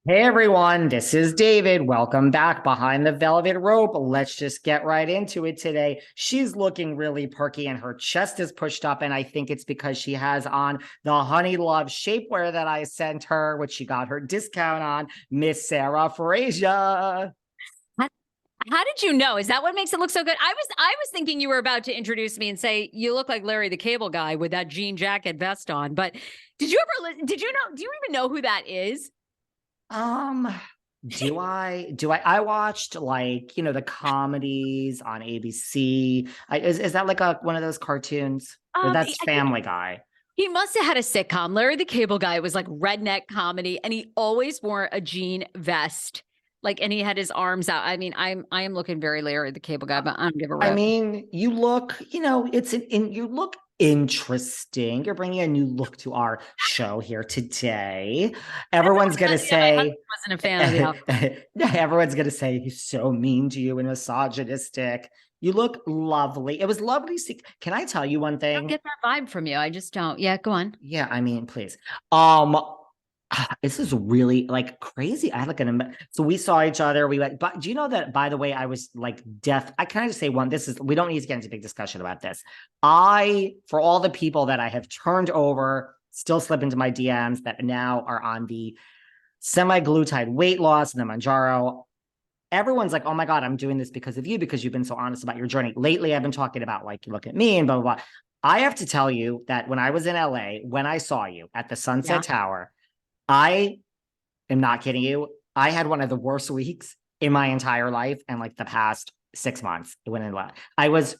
Hey everyone, this is David. Welcome back behind the velvet rope. Let's just get right into it today. She's looking really perky and her chest is pushed up, and I think it's because she has on the Honey Love shapewear that I sent her, which she got her discount on, Miss Sarah Frasia. How, how did you know? Is that what makes it look so good? I was thinking you were about to introduce me and say you look like Larry the Cable Guy with that jean jacket vest on. But did you know? Do you even know who that is? Um, I watched the comedies on ABC. Is that like a one of those cartoons? Or that's I think Family Guy. he must have had a sitcom. Larry the Cable Guy was like redneck comedy, and he always wore a jean vest. Like, and he had his arms out. I mean, I am looking very Larry the Cable Guy, but I don't give a I rip. mean, you look, you look interesting. You're bringing a new look to our show here today. Everyone's going to Yeah, my husband say, wasn't a fan of the outfit. everyone's going to say he's so mean to you and misogynistic. You look lovely. It was lovely to see. Can I tell you one I don't thing? get that vibe from you. I just don't. Yeah, go on. Yeah, I mean, please. Um, this is really like crazy. I had like so we saw each other. We went, but do you know that by the way, I was like deaf. I kind of just say one, we don't need to get into a big discussion about this. For all the people that I have turned over, still slip into my DMs that now are on the semi-glutide weight loss and the Manjaro. Everyone's like, oh my God, I'm doing this because of you, because you've been so honest about your journey. Lately, I've been talking about like, look at me and blah, blah, blah. I have to tell you that when I was in LA, when I saw you at the Yeah. Sunset Tower, I am not kidding you. I had one of the worst weeks in my entire life, and like the past 6 months, it went in well. I was.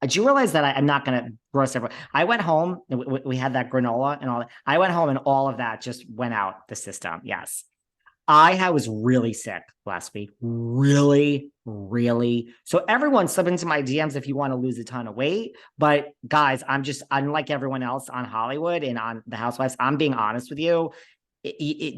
Do you realize that I'm not going to gross everyone? I went home. We had that granola and all that. I went home, and all of that just went out the system. Yes. Was really sick last week. Really, really. So everyone slip into my DMs if you want to lose a ton of weight. But guys, I'm just unlike everyone else on Hollywood and on the Housewives. I'm being honest with you.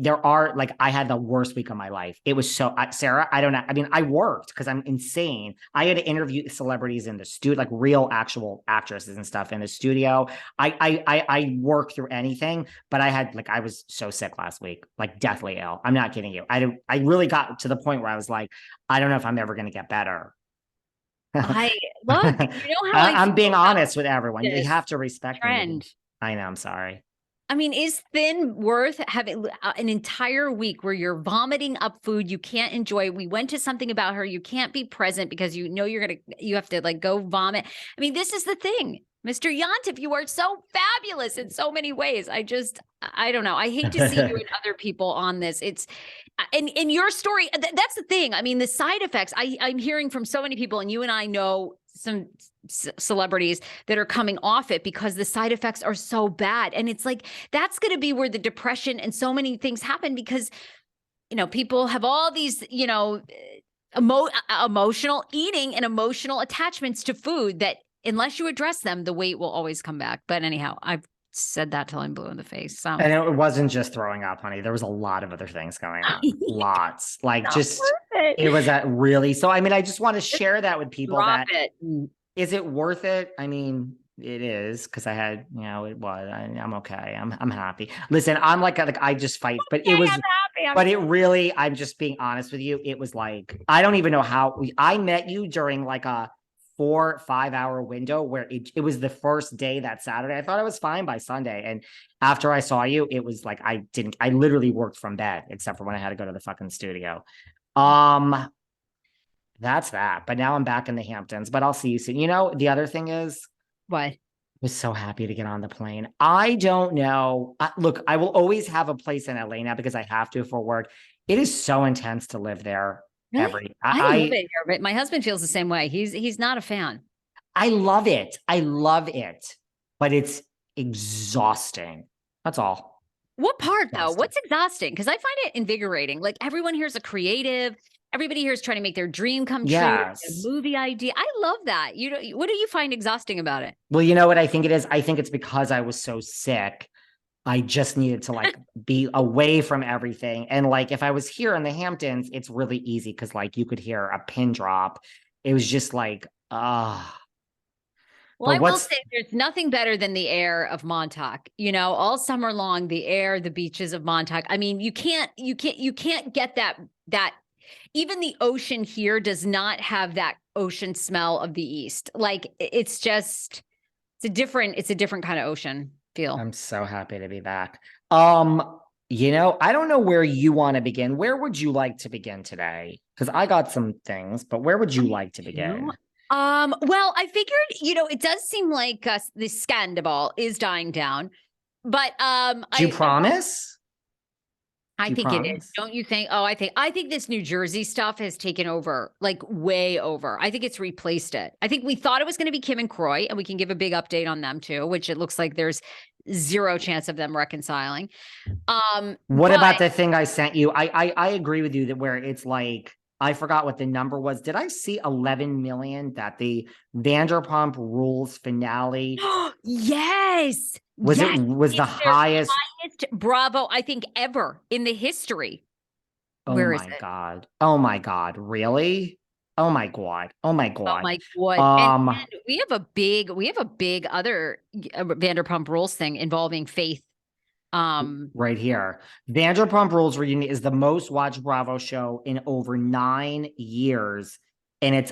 There are like I had the worst week of my life. It was so Sarah. I don't know. I mean, I worked because I'm insane. I had to interview celebrities in the studio, like real actual actresses and stuff in the studio. I work through anything, but I was so sick last week, like deathly ill. I'm not kidding you. I really got to the point where I was like, I don't know if I'm ever going to get better. I look, you know how I I'm feel being about honest with everyone. You this have to respect me. trend. I know. I'm sorry. I mean, is thin worth having an entire week where you're vomiting up food you can't enjoy? We went to something about her. You can't be present because you know you have to like go vomit. I mean, this is the thing, Mr. Yontif, you are so fabulous in so many ways. I don't know. I hate to see you and other people on this. It's, and in your story, that's the thing. I mean, the side effects I'm hearing from so many people, and you and I know some celebrities that are coming off it because the side effects are so bad. And it's like, that's going to be where the depression and so many things happen because, people have all these, emotional eating and emotional attachments to food that unless you address them, the weight will always come back. But anyhow, I've said that till I'm blue in the face. So And it wasn't just throwing up, honey. There was a lot of other things going on. Lots. Like not just worth it it. was a really so I mean, I just want to Just share that with people drop that it. is it worth it? I mean, it is because I had, it was. I'm okay. I'm happy. Listen, I'm like I just fight, but it Okay, was I'm happy. but it really, I'm just being honest with you. It was like, I don't even know how I met you during like a 4 5 hour window where it was the first day that Saturday. I thought I was fine by Sunday. And after I saw you, it was like, I literally worked from bed, except for when I had to go to the fucking studio. Um, that's that. But now I'm back in the Hamptons, but I'll see you soon. The other thing is, What? was so happy to get on the plane. I don't know. Look, I will always have a place in LA now because I have to for work. It is so intense to live there. Really? Every I love it here, but my husband feels the same way. He's not a fan. I love it. I love it, but it's exhausting. That's all. What part though? Exhausting. What's exhausting? Because I find it invigorating. Like everyone here is a creative. Everybody here is trying to make their dream come true. A Yes. movie idea. I love that. You know, what do you find exhausting about it? Well, you know what I think it is? I think it's because I was so sick. I just needed to like be away from everything. And like if I was here in the Hamptons, it's really easy because like you could hear a pin drop. It was just like, ah. Well, But I will what's say there's nothing better than the air of Montauk. You know, all summer long, the air, the beaches of Montauk. I mean, you can't get that even the ocean here does not have that ocean smell of the East. Like it's a different kind of ocean feel. I'm so happy to be back. I don't know where you want to begin. Where would you like to begin today? Because I got some things, but where would you like to begin? Well, I figured, it does seem like the Scandoval is dying down, but Do you promise? I Do you think it is. promise? Don't you think? Oh, I think this New Jersey stuff has taken over, like way over. I think it's replaced it. I think we thought it was going to be Kim and Croy, and we can give a big update on them too, which it looks like there's zero chance of them reconciling. What But about the thing I sent you? I agree with you that where it's like I forgot what the number was. Did I see 11 million that the Vanderpump Rules finale yes, yes, was the it's their highest? highest Bravo, I think, ever in the history. Oh Where is my it? God. Oh my God. Really? Oh my God. Oh my Oh God. my God. And Um, we have a big other Vanderpump Rules thing involving Faith. Um, right here. Vanderpump Rules Reunion is the most watched Bravo show in over 9 years. And it's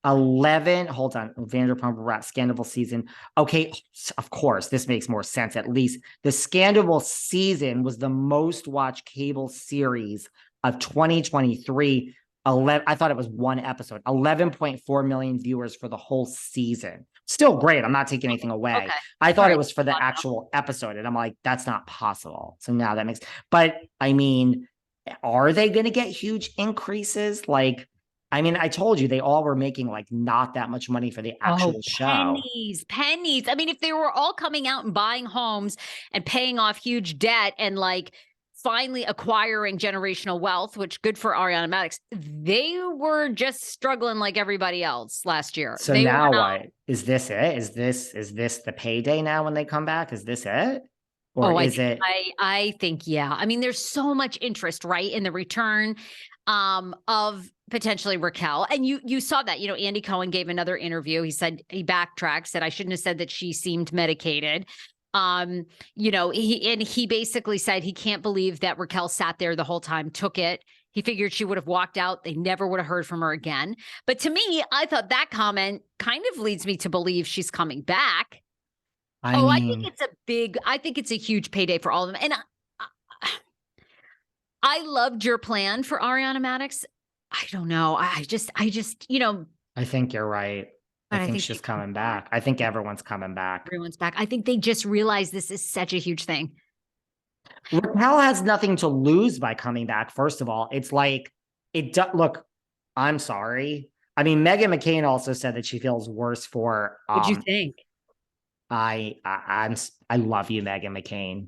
11. Hold on. Vanderpump Rat Scandoval season. Okay. Of course, this makes more sense. At least the Scandoval season was the most watched cable series of 2023. 11, I thought it was one episode, 11.4 million viewers for the whole season. Still great. I'm not taking anything away. okay. I All thought it right. was for the actual episode. And I'm like, that's not possible. So now that makes, but I mean, are they going to get huge increases? Like, I mean, I told you they all were making like not that much money for the Oh, actual show. pennies, pennies. I mean, if they were all coming out and buying homes and paying off huge debt and like finally acquiring generational wealth, which good for Ariana Madix, they were just struggling like everybody else last year. So They were now not. what? Is this it? Is this the payday now when they come back? Is this it? Or Oh, I is think it I think yeah. I mean, there's so much interest, right, in the return of potentially Raquel. And you saw that, Andy Cohen gave another interview. He said he backtracked, said I shouldn't have said that she seemed medicated. He basically said he can't believe that Raquel sat there the whole time, took it. He figured she would have walked out. They never would have heard from her again. But to me, I thought that comment kind of leads me to believe she's coming back. I Oh, mean, I think it's a huge payday for all of them. And I loved your plan for Ariana Madix. I don't know. I think you're right. I but I think think she's she's coming coming back. back. I think everyone's coming back. Everyone's back. I think they just realized this is such a huge thing. Raquel has nothing to lose by coming back. First of all, it's like look, I'm sorry. I mean, Megan McCain also said that she feels worse for What'd you think? I love you, Megan McCain.